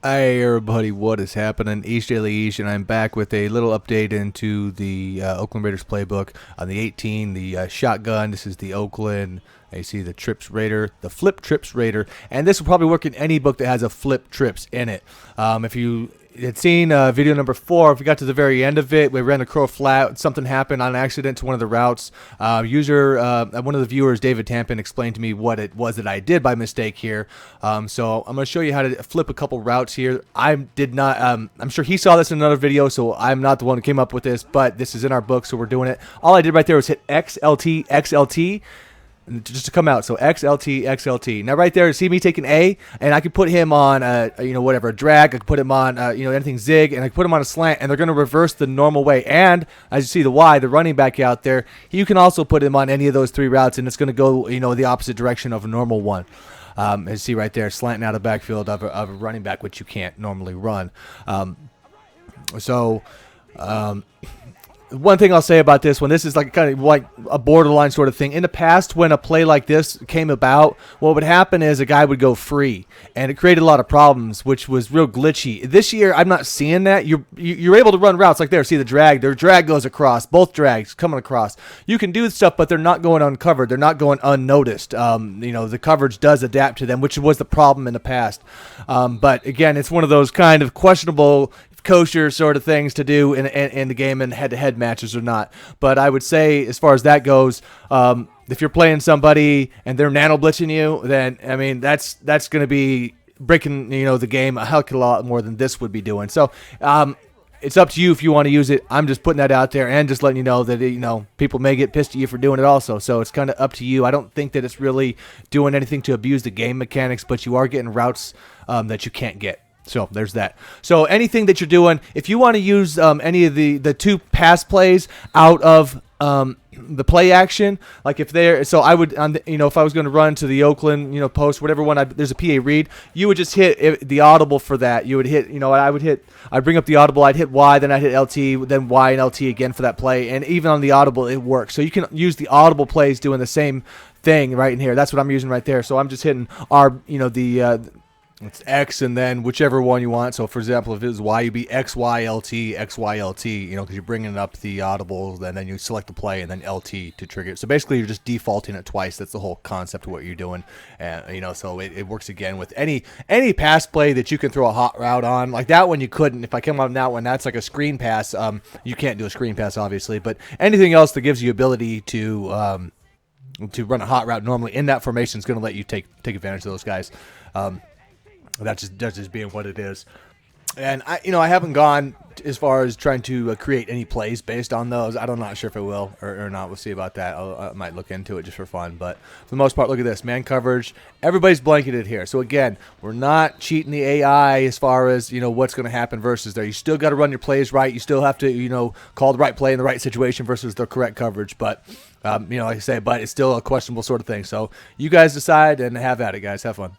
Hey everybody, what is happening? East Daily East, and I'm back with a little update into the Oakland Raiders playbook on the 18, the shotgun. This is the Oakland. You see the Trips Raider, the Flip Trips Raider, and this will probably work in any book that has a Flip Trips in it. If you had seen video number 4, if we got to the very end of it, we ran a crow flat. Something happened on accident to one of the routes. One of the viewers, David Tampin, explained to me what it was that I did by mistake here. So I'm going to show you how to flip a couple routes here. I did not. I'm sure he saw this in another video, so I'm not the one who came up with this, but this is in our book, so we're doing it. All I did right there was hit XLT, XLT. Just to come out, so XLT, XLT. Now right there, see me taking A, and I could put him on, whatever, a drag. I could put him on, anything zig, and I could put him on a slant, and they're going to reverse the normal way. And as you see the Y, the running back out there, you can also put him on any of those 3 routes, and it's going to go, the opposite direction of a normal one. As you see right there, slanting out of backfield of a running back, which you can't normally run. One thing I'll say about this one, this is kind of like a borderline sort of thing. In the past, when a play like this came about, what would happen is a guy would go free, and it created a lot of problems, which was real glitchy. This year, I'm not seeing that. You're able to run routes like there. See the drag? Their drag goes across. Both drags coming across. You can do stuff, but they're not going uncovered. They're not going unnoticed. The coverage does adapt to them, which was the problem in the past. But again, it's one of those kind of questionable kosher sort of things to do in the game and head-to-head matches or not. But I would say, as far as that goes, if you're playing somebody and they're nano blitzing you, then that's going to be breaking the game a heck of a lot more than this would be doing. So it's up to you if you want to use it. I'm just putting that out there and just letting you know that people may get pissed at you for doing it also. So it's kind of up to you. I don't think that it's really doing anything to abuse the game mechanics, but you are getting routes that you can't get. So there's that. So anything that you're doing, if you want to use any of the 2 pass plays out of the play action, like if they're, so I would, if I was going to run to the Oakland, post, whatever one, there's a PA read, you would just hit the audible for that. You would hit, I'd bring up the audible, I'd hit Y, then I'd hit LT, then Y and LT again for that play. And even on the audible, it works. So you can use the audible plays doing the same thing right in here. That's what I'm using right there. So I'm just hitting it's X and then whichever one you want. So, for example, if it was Y, you'd be XYLT, XYLT, because you're bringing up the audibles, and then you select the play and then LT to trigger it. So, basically, you're just defaulting it twice. That's the whole concept of what you're doing. And, so it works again with any pass play that you can throw a hot route on. Like that one, you couldn't. If I come on that one, that's like a screen pass. You can't do a screen pass, obviously. But anything else that gives you ability to run a hot route normally in that formation is going to let you take advantage of those guys. That's just being what it is. And I haven't gone as far as trying to create any plays based on those. I'm not sure if it will or not. We'll see about that. I might look into it just for fun. But for the most part, look at this. Man coverage. Everybody's blanketed here. So, again, we're not cheating the AI as far as, what's going to happen versus there. You still got to run your plays right. You still have to, call the right play in the right situation versus the correct coverage. But, like I say, but it's still a questionable sort of thing. So you guys decide and have at it, guys. Have fun.